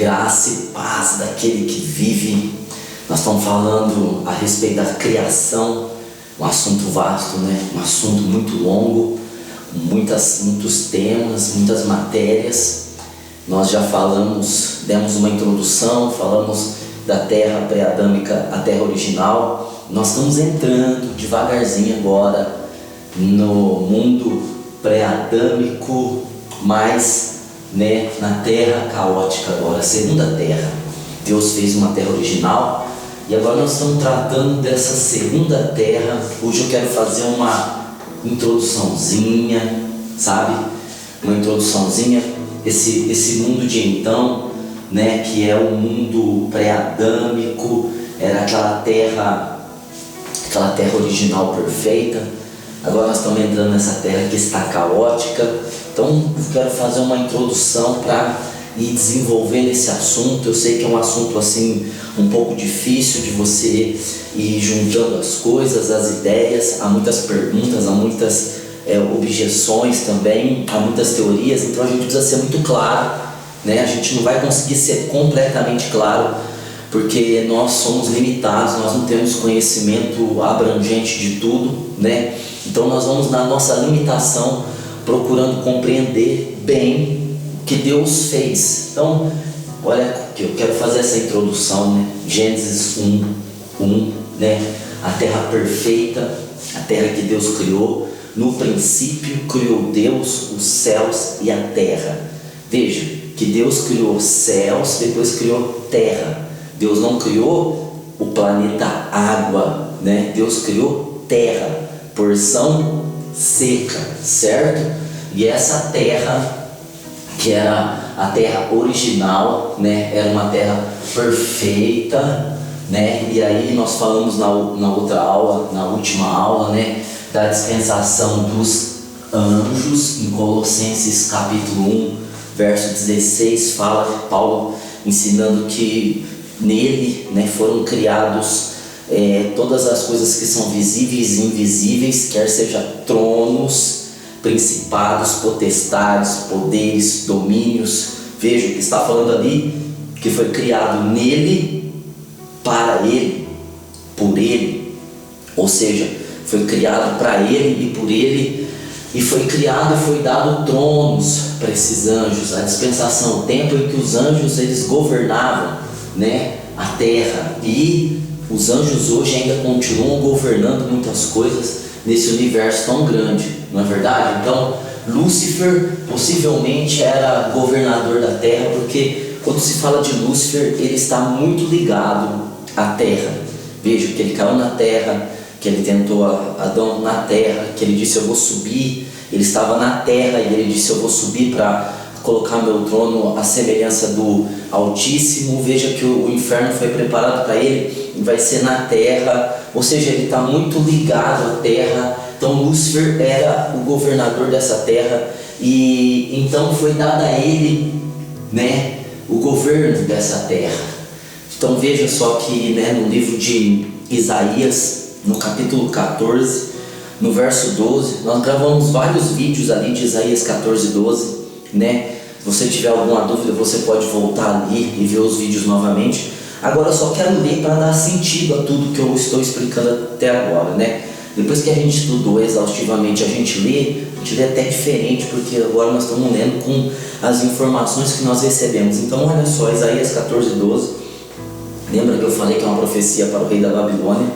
graça e paz daquele que vive. Nós estamos falando a respeito da criação, um assunto vasto, né? Um assunto muito longo, muitos temas, muitas matérias. Nós já falamos, demos uma introdução, falamos da terra pré-adâmica, a terra original. Nós estamos entrando devagarzinho agora no mundo pré-adâmico, mas na terra caótica agora, a segunda terra. Deus fez uma terra original e agora nós estamos tratando dessa segunda terra. Hoje eu quero fazer uma introduçãozinha, sabe? Uma introduçãozinha, esse mundo de então, que é o mundo pré-adâmico, era aquela terra original perfeita. Agora nós estamos entrando nessa terra que está caótica. Então eu quero fazer uma introdução para ir desenvolvendo esse assunto. Eu sei que é um assunto assim um pouco difícil de você ir juntando as coisas, as ideias. Há muitas perguntas, há muitas objeções também, há muitas teorias. Então a gente precisa ser muito claro, A gente não vai conseguir ser completamente claro, porque nós somos limitados, nós não temos conhecimento abrangente de tudo, Então nós vamos na nossa limitação procurando compreender bem o que Deus fez. Então, olha que eu quero fazer essa introdução, Gênesis 1, a terra perfeita, a terra que Deus criou. No princípio criou Deus os céus e a terra. Veja que Deus criou céus, depois criou terra. Deus não criou o planeta água, Deus criou terra, porção seca, certo? E essa terra, que era a terra original, era uma terra perfeita, E aí nós falamos na outra aula, na última aula, da dispensação dos anjos. Em Colossenses capítulo 1, verso 16, fala Paulo ensinando que nele foram criados todas as coisas que são visíveis e invisíveis, quer seja tronos, principados, potestades, poderes, domínios. Veja o que está falando ali, que foi criado nele, para ele, por ele, ou seja, foi criado para ele e por ele, e foi criado e foi dado tronos para esses anjos. A dispensação, o tempo em que os anjos eles governavam a terra, e os anjos hoje ainda continuam governando muitas coisas nesse universo tão grande, não é verdade? Então Lúcifer possivelmente era governador da terra, porque quando se fala de Lúcifer, ele está muito ligado à terra. Veja que ele caiu na terra, que ele tentou Adão na terra, que ele disse eu vou subir. Ele estava na terra e ele disse eu vou subir para colocar meu trono à semelhança do Altíssimo. Veja que o inferno foi preparado para ele e vai ser na terra, ou seja, ele está muito ligado à terra. Então Lúcifer era o governador dessa terra, e então foi dado a ele o governo dessa terra. Então veja só que no livro de Isaías, no capítulo 14, no verso 12, nós gravamos vários vídeos ali de Isaías 14, 12, Se você tiver alguma dúvida, você pode voltar ali e ver os vídeos novamente. Agora eu só quero ler para dar sentido a tudo que eu estou explicando até agora, Depois que a gente estudou exaustivamente, a gente lê até diferente, porque agora nós estamos lendo com as informações que nós recebemos. Então olha só, Isaías 14, 12, lembra que eu falei que é uma profecia para o rei da Babilônia,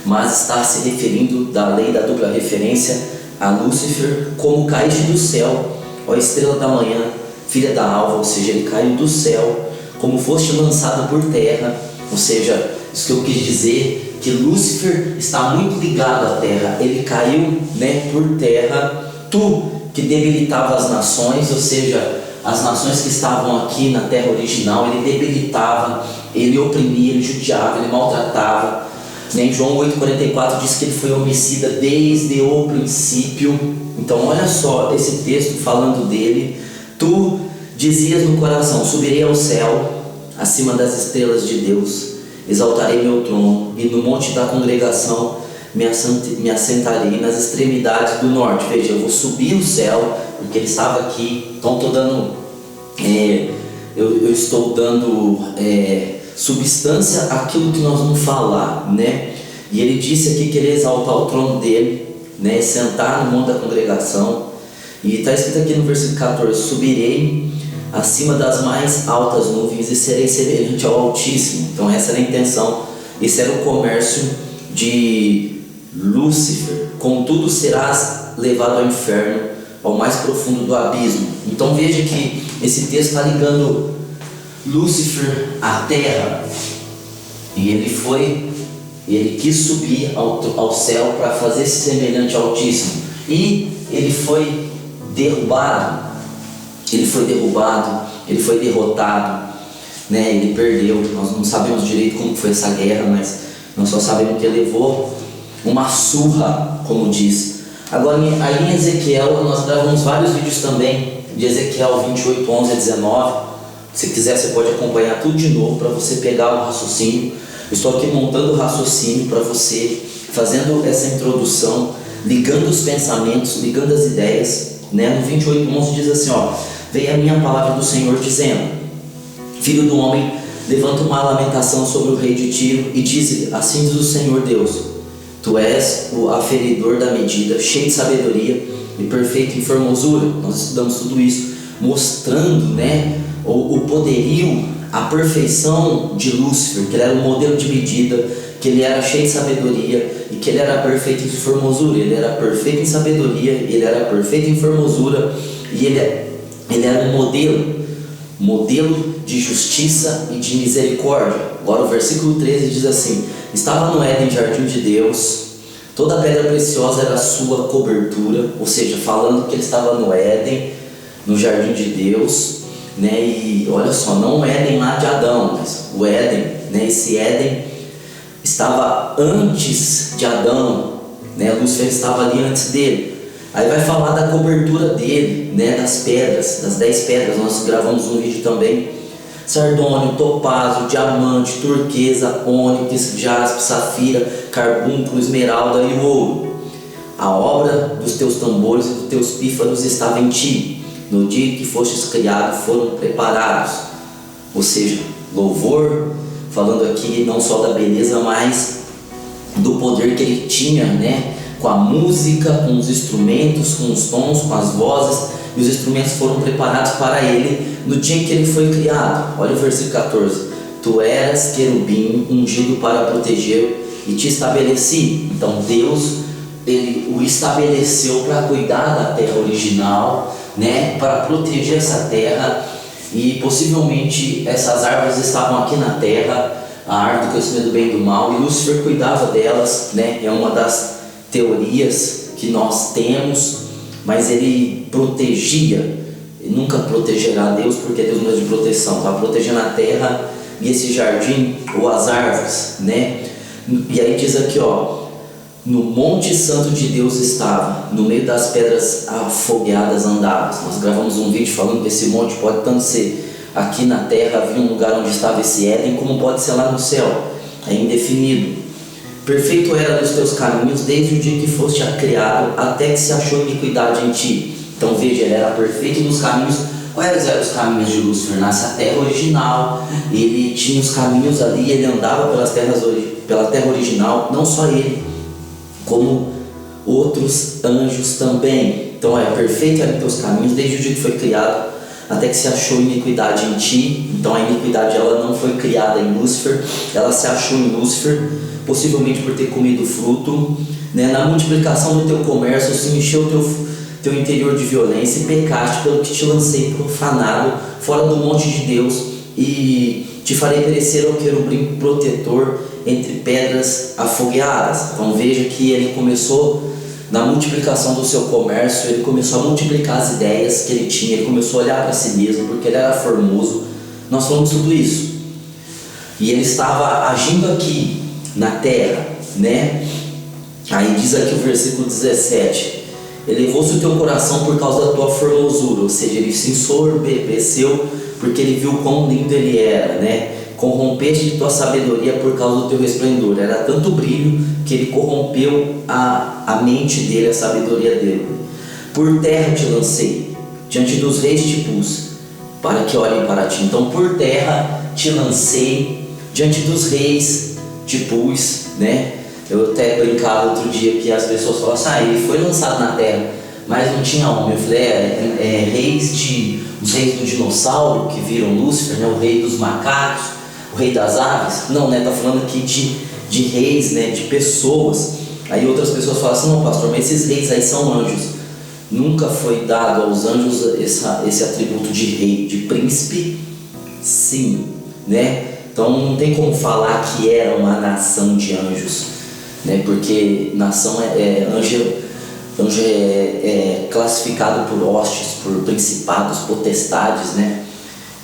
mas está se referindo da lei da dupla referência a Lúcifer, como caíste do céu, ó estrela da manhã, filha da alva, ou seja, ele caiu do céu, como foste lançado por terra, ou seja, isso que eu quis dizer, que Lúcifer está muito ligado à terra, ele caiu por terra. Tu que debilitava as nações, ou seja, as nações que estavam aqui na terra original, ele debilitava, ele oprimia, ele judiava, ele maltratava. Em João 8,44 diz que ele foi homicida desde o princípio. Então olha só esse texto falando dele. Tu dizias no coração, subirei ao céu, acima das estrelas de Deus, exaltarei meu trono, e no monte da congregação me assentarei nas extremidades do norte. Veja, eu vou subir o céu, porque ele estava aqui. Então estou dando eu estou dando substância àquilo que nós vamos falar, né? E ele disse aqui que ele ia exaltar o trono dele, né? Sentar no monte da congregação. E está escrito aqui no versículo 14: subirei acima das mais altas nuvens e serei semelhante ao Altíssimo. Então essa era a intenção, esse era o comércio de Lúcifer. Contudo serás levado ao inferno, ao mais profundo do abismo. Então veja que esse texto está ligando Lúcifer à terra, e ele quis subir ao céu para fazer-se semelhante ao Altíssimo, e ele foi derrubado, ele foi derrotado, né? Ele perdeu. Nós não sabemos direito como foi essa guerra, mas nós só sabemos que ele levou uma surra, como diz. Agora, aí em Ezequiel, nós gravamos vários vídeos também, de Ezequiel 28, 11 a 19. Se quiser, você pode acompanhar tudo de novo para você pegar o raciocínio. Eu estou aqui montando o raciocínio para você, fazendo essa introdução, ligando os pensamentos, ligando as ideias, né? No 28, 11 diz assim, ó: veio a minha palavra do Senhor dizendo: filho do homem, levanta uma lamentação sobre o rei de Tiro e diz-lhe: assim diz o Senhor Deus, tu és o aferidor da medida, cheio de sabedoria e perfeito em formosura. Nós estudamos tudo isso, mostrando, né, o poderio, a perfeição de Lúcifer, que ele era um modelo de medida, que ele era cheio de sabedoria e que ele era perfeito em formosura. Ele era perfeito em sabedoria, ele era perfeito em formosura, e ele era um modelo de justiça e de misericórdia. Agora o versículo 13 diz assim: estava no Éden, jardim de Deus, toda pedra preciosa era a sua cobertura. Ou seja, falando que ele estava no Éden, no jardim de Deus, né? E olha só, não o Éden lá de Adão, mas o Éden, né? Esse Éden estava antes de Adão, né? Lúcifer estava ali antes dele. Aí vai falar da cobertura dele, né? Das pedras, das 10 pedras. Nós gravamos um vídeo também: sardônio, topázio, diamante, turquesa, ônix, jaspe, safira, carbúnculo, esmeralda e ouro. A obra dos teus tambores e dos teus pífaros estava em ti. No dia que fostes criado foram preparados. Ou seja, louvor, falando aqui não só da beleza, mas do poder que ele tinha, né? Com a música, com os instrumentos, com os tons, com as vozes. E os instrumentos foram preparados para ele no dia em que ele foi criado. Olha o versículo 14: tu eras querubim ungido para proteger e te estabeleci. Então Deus, ele o estabeleceu para cuidar da terra original, né? Para proteger essa terra. E possivelmente essas árvores estavam aqui na terra, a árvore do conhecimento do bem e do mal, e Lúcifer cuidava delas, né? É uma das teorias que nós temos, mas ele protegia. Ele nunca protegerá Deus, porque Deus não é de proteção, estava protegendo a terra e esse jardim, ou as árvores, né? E aí diz aqui, ó: no monte santo de Deus estava, no meio das pedras afogueadas andava. Nós gravamos um vídeo falando que esse monte pode tanto ser aqui na terra, havia um lugar onde estava esse Éden, como pode ser lá no céu, é indefinido. Perfeito era nos teus caminhos, desde o dia que foste criado, até que se achou iniquidade em ti. Então veja, ele era perfeito nos caminhos. Quais eram os caminhos de Lúcifer? Nasce a terra original, ele tinha os caminhos ali, ele andava pela terra original, não só ele, como outros anjos também. Então perfeito era em teus caminhos, desde o dia que foi criado, até que se achou iniquidade em ti. Então a iniquidade, ela não foi criada em Lúcifer, ela se achou em Lúcifer, possivelmente por ter comido fruto, né? Na multiplicação do teu comércio se encheu teu interior de violência, e pecaste pelo que te lancei profanado fora do monte de Deus, e te farei perecer ao querubim protetor entre pedras afogueadas. Então veja que ele começou, na multiplicação do seu comércio, ele começou a multiplicar as ideias que ele tinha, ele começou a olhar para si mesmo, porque ele era formoso. Nós falamos tudo isso. E ele estava agindo aqui na terra, né? Aí diz aqui o versículo 17: elevou-se o teu coração por causa da tua formosura. Ou seja, ele se ensoberbeceu porque ele viu quão lindo ele era, né? Corrompeste de tua sabedoria por causa do teu resplendor. Era tanto brilho que ele corrompeu a mente dele, a sabedoria dele. Por terra te lancei, diante dos reis te pus, para que olhem para ti. Então por terra te lancei, diante dos reis te pus, né? Eu até brincava outro dia que as pessoas falavam assim, ele foi lançado na terra, mas não tinha homem. Eu falei, os reis do dinossauro que viram Lúcifer, né? O rei dos macacos, o rei das aves. Não, né? Tá falando aqui de reis, né? De pessoas. Aí outras pessoas falam assim, não, pastor, mas esses reis aí são anjos. Nunca foi dado aos anjos esse atributo de rei, de príncipe, sim, né? Então não tem como falar que era uma nação de anjos, né? Porque nação anjo é classificado por hostes, por principados, potestades, né?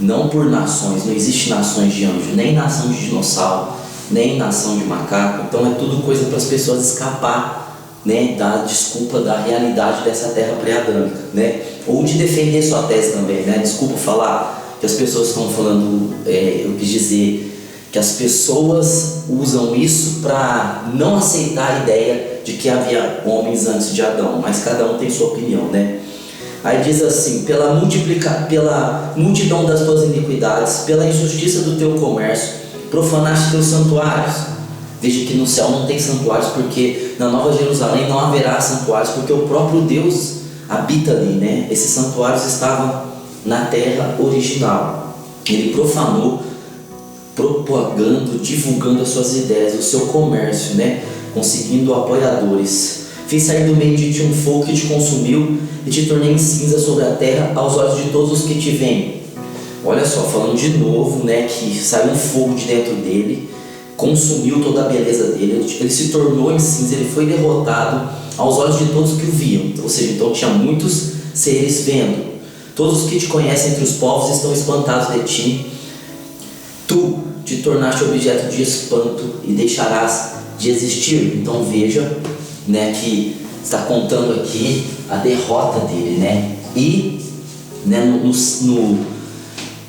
Não por nações. Não existe nações de anjo, nem nação de dinossauro, nem nação de macaco. Então é tudo coisa para as pessoas escapar, né, da desculpa da realidade dessa terra pré-adâmica, né? Ou de defender sua tese também, né? Desculpa falar que as pessoas estão falando, eu quis dizer que as pessoas usam isso para não aceitar a ideia de que havia homens antes de Adão, mas cada um tem sua opinião, né? Aí diz assim, pela multidão das tuas iniquidades, pela injustiça do teu comércio, profanaste teus santuários. Veja que no céu não tem santuários, porque na Nova Jerusalém não haverá santuários, porque o próprio Deus habita ali, né? Esses santuários estavam na terra original. Ele profanou, propagando, divulgando as suas ideias, o seu comércio, né? Conseguindo apoiadores. Fiz sair do meio de ti um fogo que te consumiu e te tornei em cinza sobre a terra aos olhos de todos os que te veem. Olha só, falando de novo, né? Que saiu um fogo de dentro dele, consumiu toda a beleza dele, ele se tornou em cinza, ele foi derrotado aos olhos de todos que o viam. Ou seja, então tinha muitos seres vendo. Todos os que te conhecem entre os povos estão espantados de ti. Tu te tornaste objeto de espanto e deixarás de existir. Então veja, né, que está contando aqui a derrota dele, né? E, né,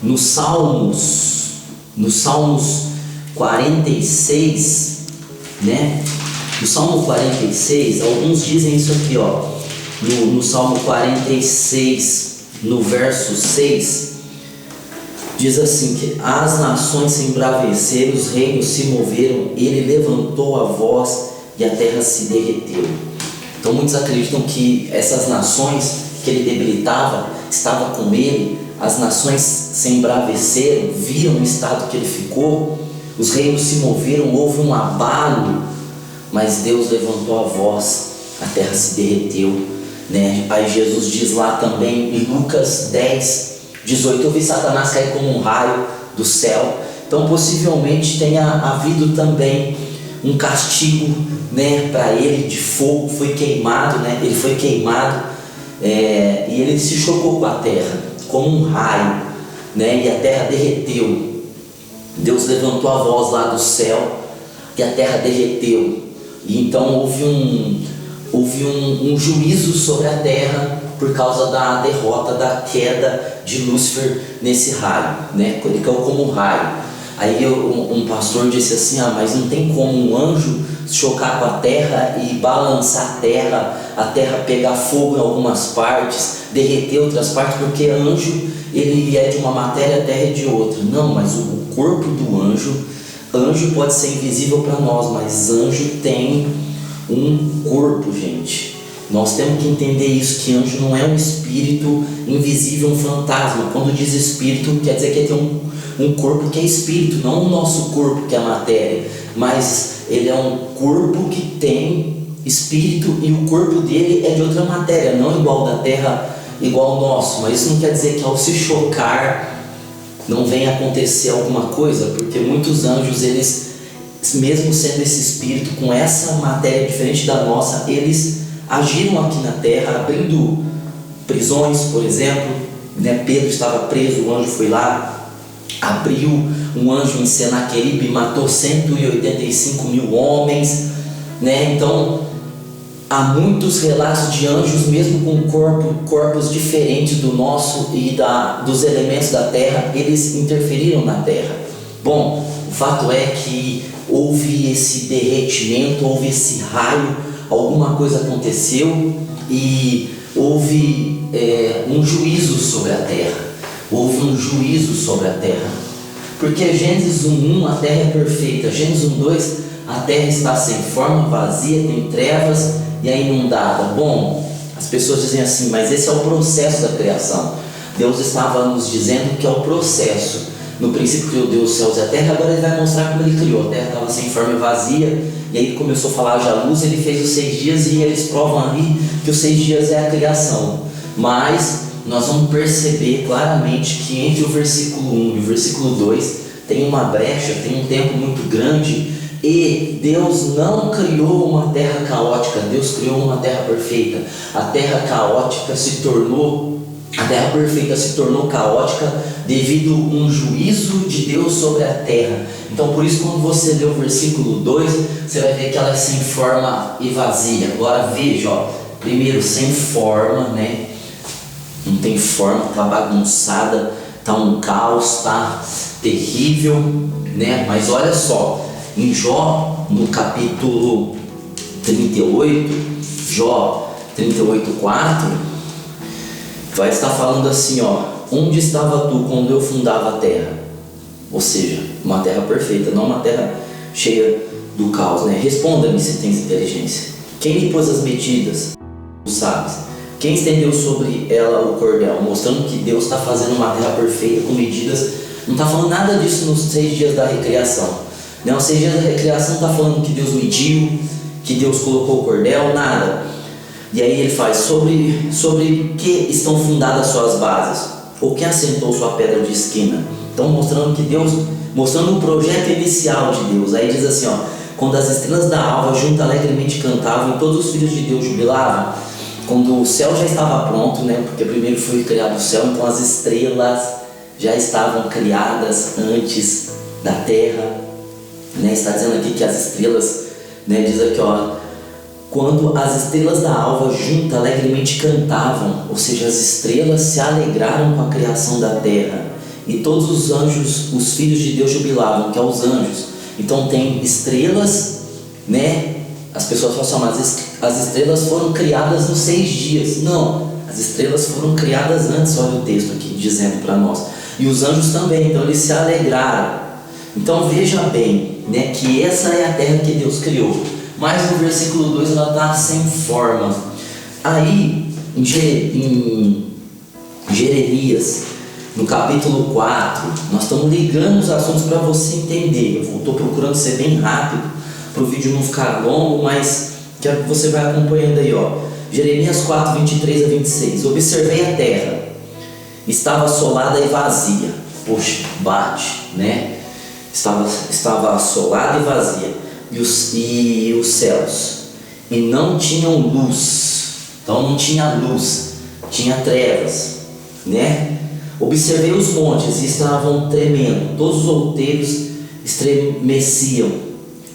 no Salmos 46, né? No Salmo 46, alguns dizem isso aqui, ó. No Salmo 46, no verso 6, diz assim que as nações se embraveceram, os reinos se moveram, ele levantou a voz e a terra se derreteu. Então muitos acreditam que essas nações que ele debilitava estavam com ele, as nações se embraveceram, viram o estado que ele ficou, os reinos se moveram, houve um abalo, mas Deus levantou a voz, a terra se derreteu, né? Aí Jesus diz lá também em Lucas 10:18, eu vi Satanás cair como um raio do céu. Então possivelmente tenha havido também um castigo, né, para ele de fogo, foi queimado, né? Ele foi queimado, e ele se chocou com a terra como um raio, né? E a terra derreteu. Deus levantou a voz lá do céu e a terra derreteu. E então houve um juízo sobre a terra por causa da derrota, da queda de Lúcifer nesse raio, né? Ele caiu como um raio. Aí um pastor disse assim, mas não tem como um anjo chocar com a terra e balançar a terra pegar fogo em algumas partes, derreter outras partes, porque anjo, ele é de uma matéria, a terra é de outra. Não, mas o corpo do anjo pode ser invisível para nós, mas anjo tem um corpo, gente. Nós temos que entender isso, que anjo não é um espírito invisível, um fantasma. Quando diz espírito, quer dizer que ele tem um corpo que é espírito, não o nosso corpo que é matéria, mas ele é um corpo que tem espírito e o corpo dele é de outra matéria, não igual da terra, igual ao nosso. Mas isso não quer dizer que ao se chocar não venha acontecer alguma coisa, porque muitos anjos, eles, mesmo sendo esse espírito com essa matéria diferente da nossa, eles agiram aqui na terra, abrindo prisões, por exemplo, né? Pedro estava preso, o anjo foi lá, abriu, um anjo em Senaqueribe matou 185 mil homens, né? Então há muitos relatos de anjos mesmo com corpos diferentes do nosso e dos elementos da terra, eles interferiram na terra. Bom, o fato é que houve esse derretimento, houve esse raio, alguma coisa aconteceu e houve um juízo sobre a terra. houve um juízo sobre a terra. Porque Gênesis 1:1 a terra é perfeita, Gênesis 1:2 a terra está sem forma, vazia, tem trevas e é inundada. Bom, as pessoas dizem assim, mas esse é o processo da criação. Deus estava nos dizendo que é o processo. No princípio criou Deus os céus e a terra, agora ele vai mostrar como ele criou. A terra estava sem forma e vazia, e aí ele começou a falar haja luz, ele fez os 6 dias e eles provam ali que os 6 dias é a criação. Mas nós vamos perceber claramente que entre o versículo 1 e o versículo 2 tem uma brecha, tem um tempo muito grande, e Deus não criou uma terra caótica, Deus criou uma terra perfeita. A terra perfeita se tornou caótica devido a um juízo de Deus sobre a terra. Então por isso quando você lê o versículo 2, você vai ver que ela é sem forma e vazia. Agora veja, primeiro sem forma, né? Não tem forma, está bagunçada, está um caos, está terrível, né? Mas olha só, em Jó, no capítulo 38, Jó 38:4, vai estar falando assim, onde estava tu quando eu fundava a terra? Ou seja, uma terra perfeita, não uma terra cheia do caos, né? Responda-me se tens inteligência. Quem lhe pôs as medidas? Tu sabes. Quem estendeu sobre ela o cordel? Mostrando que Deus está fazendo uma terra perfeita com medidas. Não está falando nada disso nos 6 dias da recriação. Não, os 6 dias da recriação não está falando que Deus mediu, que Deus colocou o cordel, nada. E aí ele faz sobre que estão fundadas suas bases, ou quem assentou sua pedra de esquina. Então mostrando que Deus, mostrando o projeto inicial de Deus. Aí diz assim, quando as estrelas da alva junto alegremente cantavam e todos os filhos de Deus jubilavam. Quando o céu já estava pronto, né? Porque primeiro foi criado o céu, então as estrelas já estavam criadas antes da terra, né? Está dizendo aqui que as estrelas, né? Diz aqui, quando as estrelas da alva juntas alegremente cantavam, ou seja, as estrelas se alegraram com a criação da terra, e todos os anjos, os filhos de Deus jubilavam, que é os anjos. Então tem estrelas, né? As pessoas falam assim, as estrelas foram criadas nos 6 dias. Não, as estrelas foram criadas antes, olha o texto aqui dizendo para nós. E os anjos também, então eles se alegraram. Então veja bem, né, que essa é a terra que Deus criou. Mas no versículo 2 ela está sem forma. Aí, em Jeremias, no capítulo 4, nós estamos ligando os assuntos para você entender. Eu estou procurando ser bem rápido, para o vídeo não ficar longo, mas quero que você vá acompanhando aí, Jeremias 4, 23 a 26. Observei a terra, estava assolada e vazia. Poxa, bate, né? Estava assolada e vazia. E os céus, e não tinham luz. Então não tinha luz, tinha trevas, né? Observei os montes e estavam tremendo, todos os outeiros estremeciam.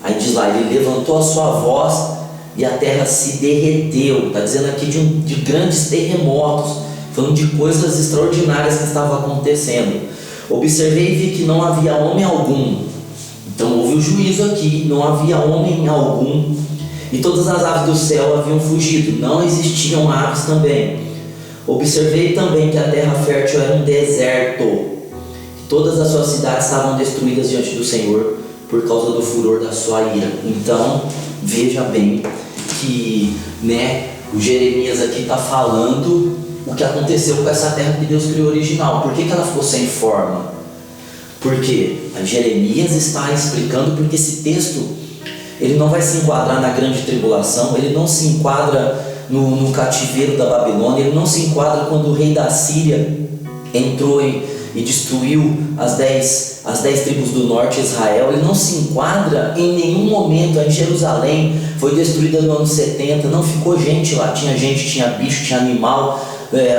Aí diz lá, ele levantou a sua voz e a terra se derreteu. Está dizendo aqui de grandes terremotos, falando de coisas extraordinárias que estavam acontecendo. Observei e vi que não havia homem algum. Então houve o juízo aqui, não havia homem algum. E todas as aves do céu haviam fugido, não existiam aves também. Observei também que a terra fértil era um deserto. Todas as suas cidades estavam destruídas diante do Senhor por causa do furor da sua ira. Então, veja bem que, né, o Jeremias aqui está falando o que aconteceu com essa terra que Deus criou original. Por que ela ficou sem forma? Porque Jeremias está explicando porque esse texto ele não vai se enquadrar na grande tribulação, ele não se enquadra no cativeiro da Babilônia, ele não se enquadra quando o rei da Síria entrou e destruiu as 10 tribos do norte de Israel. Ele não se enquadra em nenhum momento. Em Jerusalém foi destruída no ano 70, não ficou gente lá, tinha gente, tinha bicho, tinha animal,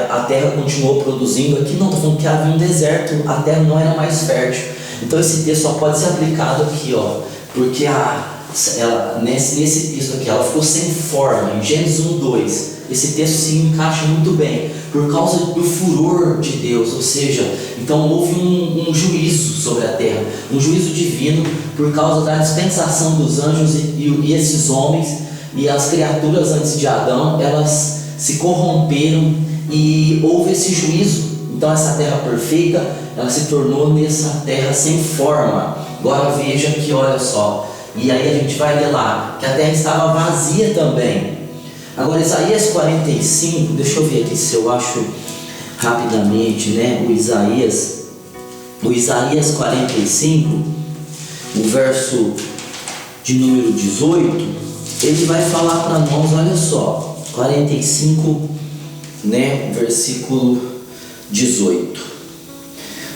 a terra continuou produzindo. Aqui não, estou falando que havia um deserto, a terra não era mais fértil. Então esse texto só pode ser aplicado aqui, porque nesse texto aqui ela ficou sem forma. Em Gênesis 1:2 esse texto se encaixa muito bem por causa do furor de Deus, ou seja, então houve um juízo sobre a terra, um juízo divino por causa da dispensação dos anjos e esses homens e as criaturas antes de Adão, elas se corromperam e houve esse juízo. Então essa terra perfeita, ela se tornou nessa terra sem forma. Agora veja que, olha só, e aí a gente vai ler lá, que a terra estava vazia também. Agora Isaías 45, deixa eu ver aqui se eu acho rapidamente, né? O Isaías 45, o verso de número 18, ele vai falar para nós, olha só, 45, né? Versículo 18.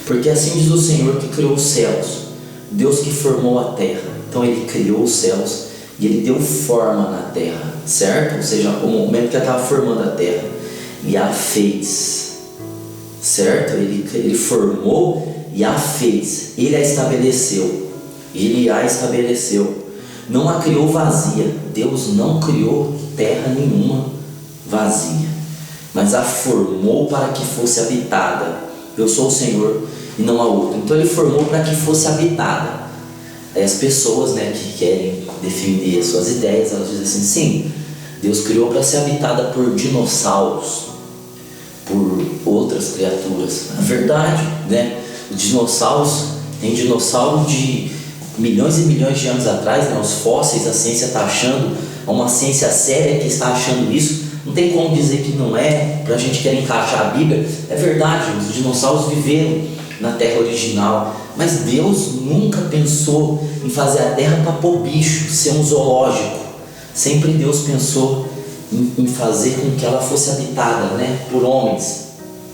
Porque assim diz o Senhor que criou os céus, Deus que formou a terra. Então ele criou os céus e ele deu forma na terra, certo? Ou seja, o momento que ela estava formando a terra, e a fez, certo? Ele formou e a fez, ele a estabeleceu, não a criou vazia. Deus não criou terra nenhuma vazia, mas a formou para que fosse habitada. Eu sou o Senhor e não há outro. Então ele formou para que fosse habitada. Aí as pessoas, né, que querem defender as suas ideias, elas dizem assim: sim, Deus criou para ser habitada por dinossauros, por outras criaturas. Na verdade, né, os dinossauros, tem dinossauro de milhões e milhões de anos atrás, né, os fósseis, a ciência está achando, uma ciência séria que está achando isso. Não tem como dizer que não é, para a gente querer encaixar a Bíblia. É verdade, os dinossauros viveram na terra original, mas Deus nunca pensou em fazer a terra para pôr bicho, ser um zoológico. Sempre Deus pensou em fazer com que ela fosse habitada, né, por homens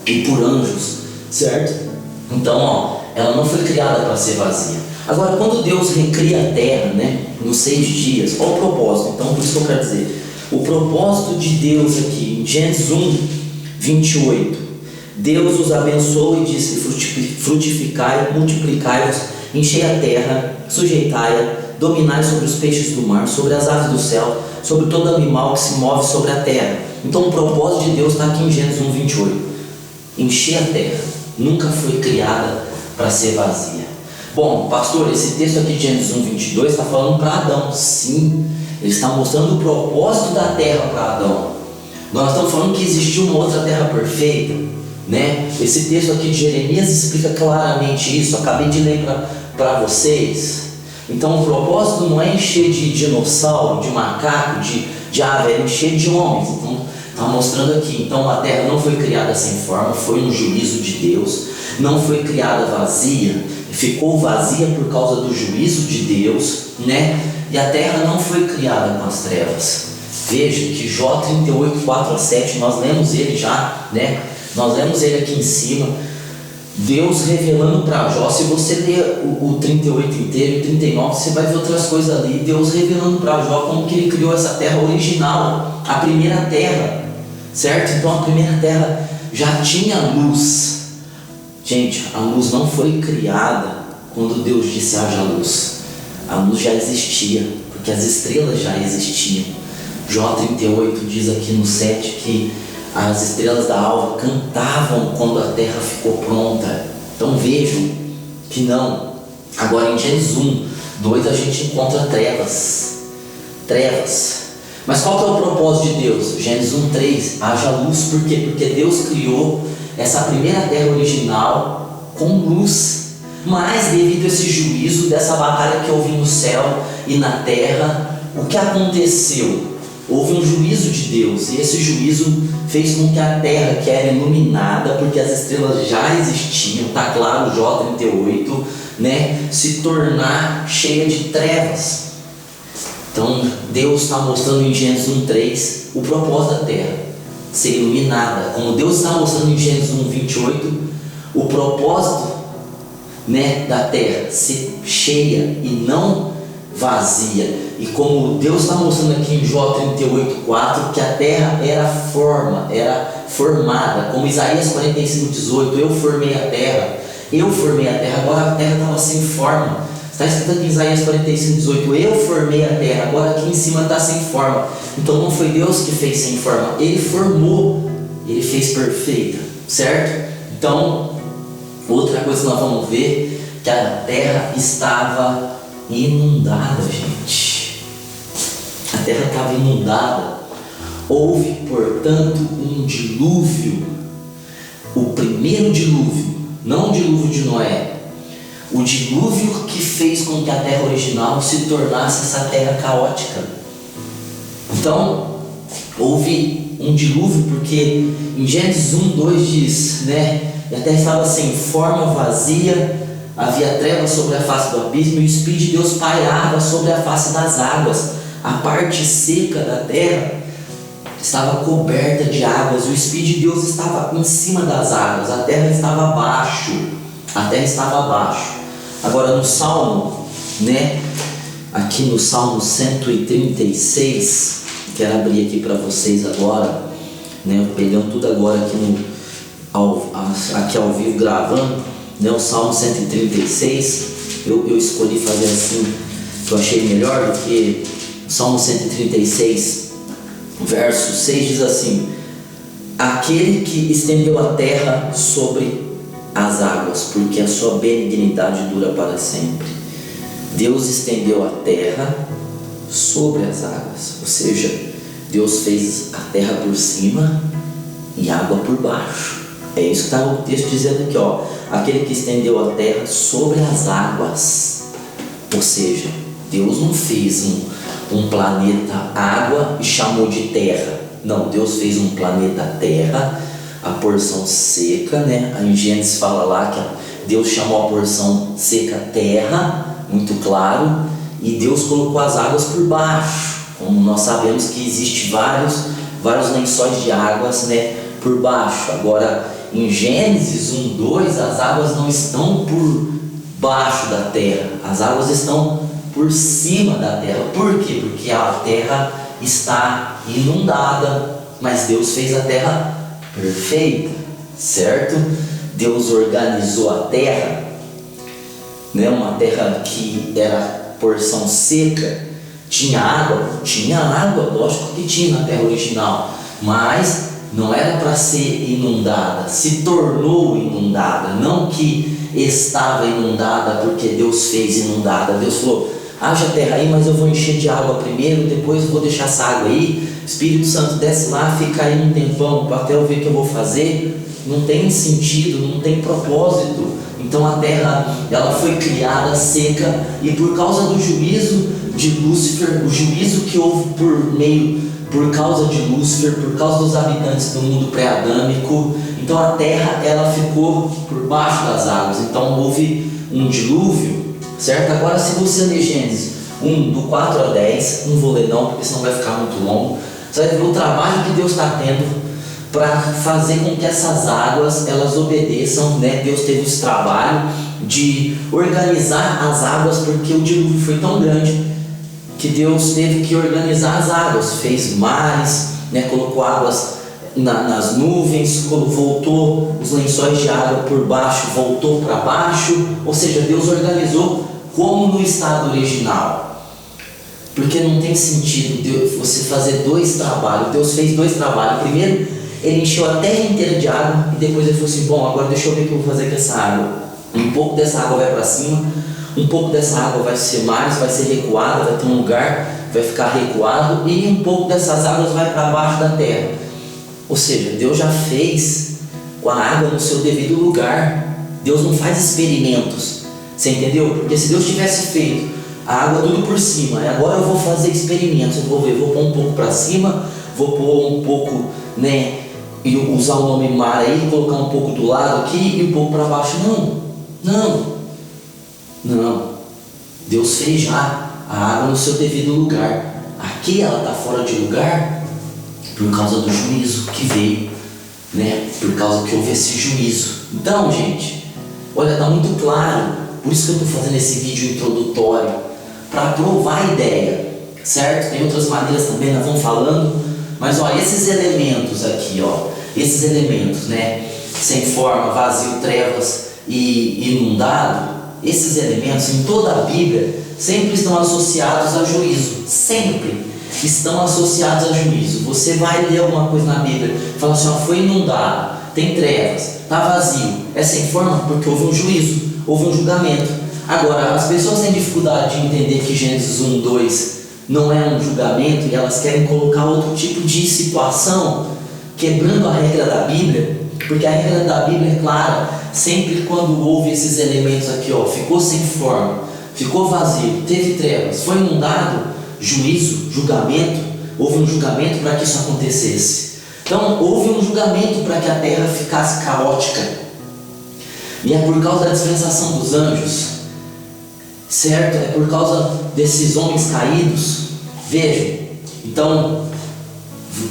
e por anjos, certo? Então, ela não foi criada para ser vazia. Agora, quando Deus recria a terra, né, nos 6 dias, qual o propósito? Então, por isso que eu quero dizer, o propósito de Deus aqui, em Gênesis 1, 28, Deus os abençoou e disse: frutificai, multiplicai-vos, enchei a terra, sujeitai-a, dominai sobre os peixes do mar, sobre as aves do céu, sobre todo animal que se move sobre a terra. Então o propósito de Deus está aqui em Gênesis 1, 28. Encher a terra, nunca foi criada para ser vazia. Bom, pastor, esse texto aqui de Gênesis 1, 22 está falando para Adão. Sim, ele está mostrando o propósito da terra para Adão. Nós estamos falando que existiu uma outra terra perfeita, né? Esse texto aqui de Jeremias explica claramente isso. Acabei de ler para vocês. Então o propósito não é encher de dinossauro, de macaco, de ave, é encher de homens. Então está mostrando aqui. Então a terra não foi criada sem forma, foi um juízo de Deus. Não foi criada vazia, ficou vazia por causa do juízo de Deus, né? E a terra não foi criada com as trevas. Veja que Jó 38, 4 a 7, nós lemos ele já, né? Nós lemos ele aqui em cima, Deus revelando para Jó. Se você ler o 38 inteiro, o 39, você vai ver outras coisas ali. Deus revelando para Jó como que ele criou essa terra original, a primeira terra, certo? Então a primeira terra já tinha luz. Gente, a luz não foi criada quando Deus disse haja luz. A luz já existia, porque as estrelas já existiam. Jó 38 diz aqui no 7 que as estrelas da alva cantavam quando a terra ficou pronta. Então vejam que não. Agora em Gênesis 1, 2 a gente encontra trevas. Mas qual que é o propósito de Deus? Gênesis 1, 3, haja luz. Por quê? Porque Deus criou essa primeira terra original com luz. Mas devido a esse juízo, dessa batalha que houve no céu e na terra, o que aconteceu? Houve um juízo de Deus, e esse juízo fez com que a terra, que era iluminada, porque as estrelas já existiam, está claro, Jó 38, né, se tornar cheia de trevas. Então Deus está mostrando em Gênesis 1:3 o propósito da terra ser iluminada, como Deus está mostrando em Gênesis 1:28 o propósito, né, da terra ser cheia e não vazia. E como Deus está mostrando aqui em Jó 38:4 que a terra era formada, como Isaías 45:18, eu formei a terra, agora a terra estava sem forma. Está escrito aqui em Isaías 45:18, eu formei a terra, agora aqui em cima está sem forma. Então não foi Deus que fez sem forma, Ele formou, Ele fez perfeita, certo? Então, outra coisa que nós vamos ver, que a terra estava inundada, gente. A terra estava inundada. Houve, portanto, um dilúvio. o primeiro dilúvio, não o dilúvio de Noé, o dilúvio que fez com que a terra original se tornasse essa terra caótica. Então, houve um dilúvio porque em Gênesis 1:2 diz, né? E a terra estava sem forma, vazia, havia trevas sobre a face do abismo e o Espírito de Deus pairava sobre a face das águas. A parte seca da terra estava coberta de águas e o Espírito de Deus estava em cima das águas. A terra estava abaixo. A terra estava abaixo. Agora no Salmo, né? Aqui no Salmo 136, quero abrir aqui para vocês agora, né? Pegando tudo agora aqui ao vivo gravando, né? O Salmo 136, eu escolhi fazer assim, que eu achei melhor, do que o Salmo 136, verso 6 diz assim: aquele que estendeu a terra sobre as águas, porque a sua benignidade dura para sempre. Deus estendeu a terra sobre as águas, ou seja, Deus fez a terra por cima e água por baixo. É isso que está o texto dizendo aqui, ó. Aquele que estendeu a terra sobre as águas. Ou seja, Deus não fez um planeta água e chamou de terra. Não, Deus fez um planeta terra, a porção seca, né? Em Gênesis fala lá que Deus chamou a porção seca terra, muito claro, e Deus colocou as águas por baixo. Como nós sabemos que existe vários lençóis de águas, né, por baixo. Agora, em Gênesis 1:2, as águas não estão por baixo da terra, as águas estão por cima da terra. Por quê? Porque a terra está inundada, mas Deus fez a terra perfeita, certo? Deus organizou a terra, né? Uma terra que era porção seca. Tinha água, lógico que tinha na terra original, mas não era para ser inundada, se tornou inundada, não que estava inundada porque Deus fez inundada. Deus falou: haja terra aí, mas eu vou encher de água primeiro, depois eu vou deixar essa água aí, Espírito Santo desce lá, fica aí um tempão até eu ver o que eu vou fazer. Não tem sentido, não tem propósito. Então a terra, ela foi criada seca, e por causa do juízo de Lúcifer, o juízo que houve por causa de Lúcifer, por causa dos habitantes do mundo pré-adâmico, então a terra, ela ficou por baixo das águas. Então houve um dilúvio, certo? Agora, se você ler Gênesis 1, do 4 a 10, não vou ler não, porque senão vai ficar muito longo, você vai ver o trabalho que Deus está tendo para fazer com que essas águas, elas obedeçam, né? Deus teve esse trabalho de organizar as águas, porque o dilúvio foi tão grande que Deus teve que organizar as águas, fez mares, né? Colocou águas nas nuvens, voltou os lençóis de água por baixo, voltou para baixo, ou seja, Deus organizou como no estado original, porque não tem sentido você fazer dois trabalhos. Deus fez dois trabalhos. Primeiro, Ele encheu a terra inteira de água, e depois Ele falou assim: bom, agora deixa eu ver o que eu vou fazer com essa água. Um pouco dessa água vai para cima, um pouco dessa água vai ser mares, vai ser recuada, vai ter um lugar, vai ficar recuado, e um pouco dessas águas vai para baixo da terra. Ou seja, Deus já fez com a água no seu devido lugar. Deus não faz experimentos, você entendeu? Porque se Deus tivesse feito a água tudo por cima, e agora eu vou fazer experimentos, eu vou pôr um pouco para cima, vou pôr um pouco, né, e usar o nome mar aí, colocar um pouco do lado aqui e um pouco para baixo. Não. Deus fez já a água no seu devido lugar. Aqui ela está fora de lugar por causa do juízo que veio, né? Por causa que houve esse juízo. Então, gente, olha, está muito claro. Por isso que eu estou fazendo esse vídeo introdutório, para provar a ideia, certo? Tem outras maneiras também, nós vamos falando. Mas olha, esses elementos aqui, ó, esses elementos, né? Sem forma, vazio, trevas e inundado, esses elementos em toda a Bíblia sempre estão associados a juízo. Sempre estão associados a juízo. Você vai ler alguma coisa na Bíblia, fala assim: ó, foi inundado, tem trevas, está vazio, é sem forma porque houve um juízo, houve um julgamento. Agora, as pessoas têm dificuldade de entender que Gênesis 1, 2 não é um julgamento, e elas querem colocar outro tipo de situação, quebrando a regra da Bíblia, Porque a regra da Bíblia é clara, sempre quando houve esses elementos aqui, ó, ficou sem forma, ficou vazio, teve trevas, foi inundado, juízo, julgamento, houve um julgamento para que isso acontecesse. Então houve um julgamento para que a terra ficasse caótica. E é por causa da dispensação dos anjos, certo? É por causa desses homens caídos. Vejam, então,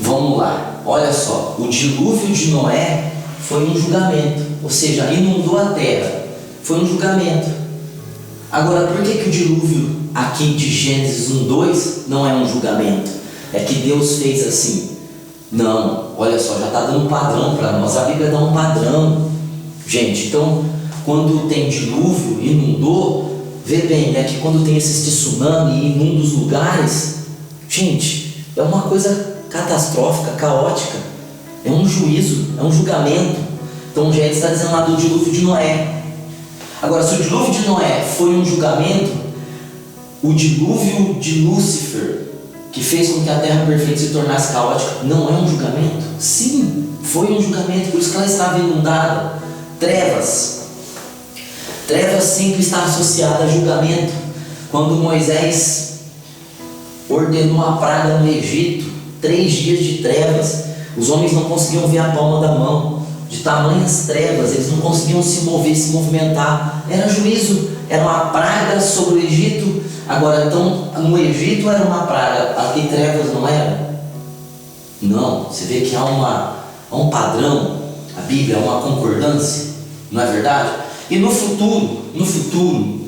vamos lá, olha só, o dilúvio de Noé foi um julgamento, ou seja, inundou a terra, foi um julgamento. Agora, por que o dilúvio aqui de Gênesis 1:2 não é um julgamento? É que Deus fez assim. Não, olha só, já está dando um padrão para nós, a Bíblia dá um padrão. Gente, então, quando tem dilúvio, inundou, vê bem, né, que quando tem esse tsunami e inunda os lugares, gente, é uma coisa catastrófica, caótica, é um juízo, é um julgamento. Então Gênesis está dizendo lá do dilúvio de Noé. Agora, se o dilúvio de Noé foi um julgamento, o dilúvio de Lúcifer, que fez com que a terra perfeita se tornasse caótica, não é um julgamento? Sim, foi um julgamento, por isso que ela estava inundada. Trevas sempre está associada a julgamento. Quando Moisés ordenou a praga no Egito, 3 dias de trevas, os homens não conseguiam ver a palma da mão, de tamanhas trevas, eles não conseguiam se mover, se movimentar. Era juízo, era uma praga sobre o Egito. Agora, então, no Egito era uma praga, aqui trevas não era? Não, você vê que há um padrão, a Bíblia, uma concordância, não é verdade? E no futuro,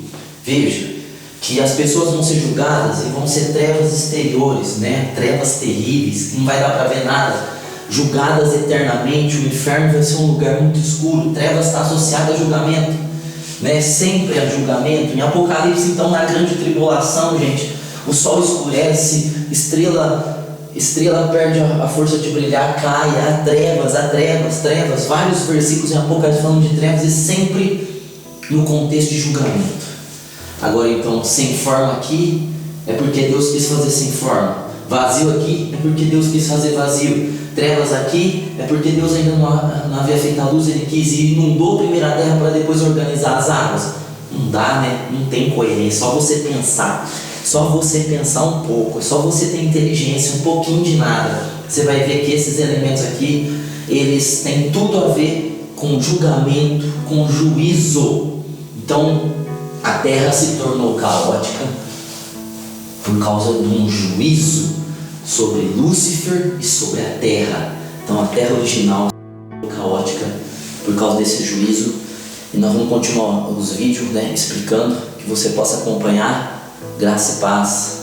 veja, que as pessoas vão ser julgadas e vão ser trevas exteriores, né? Trevas terríveis, que não vai dar para ver nada, julgadas eternamente. O inferno vai ser um lugar muito escuro, trevas está associada a julgamento, né? Sempre a julgamento. Em Apocalipse, então, na grande tribulação, gente, o sol escurece, estrela perde a força de brilhar, cai, há trevas, vários versículos em Apocalipse falando de trevas e sempre no contexto de julgamento. Agora então, sem forma aqui é porque Deus quis fazer sem forma, vazio aqui é porque Deus quis fazer vazio, trevas aqui é porque Deus ainda não havia feito a luz, Ele quis e inundou a primeira terra para depois organizar as águas. Não dá, né? Não tem coerência, só você pensar um pouco, só você ter inteligência, um pouquinho de nada, você vai ver que esses elementos aqui, eles têm tudo a ver com julgamento, com juízo. Então a terra se tornou caótica por causa de um juízo sobre Lúcifer e sobre a terra. Então a terra original foi caótica por causa desse juízo. E nós vamos continuar os vídeos, né, explicando, que você possa acompanhar. Graça e paz.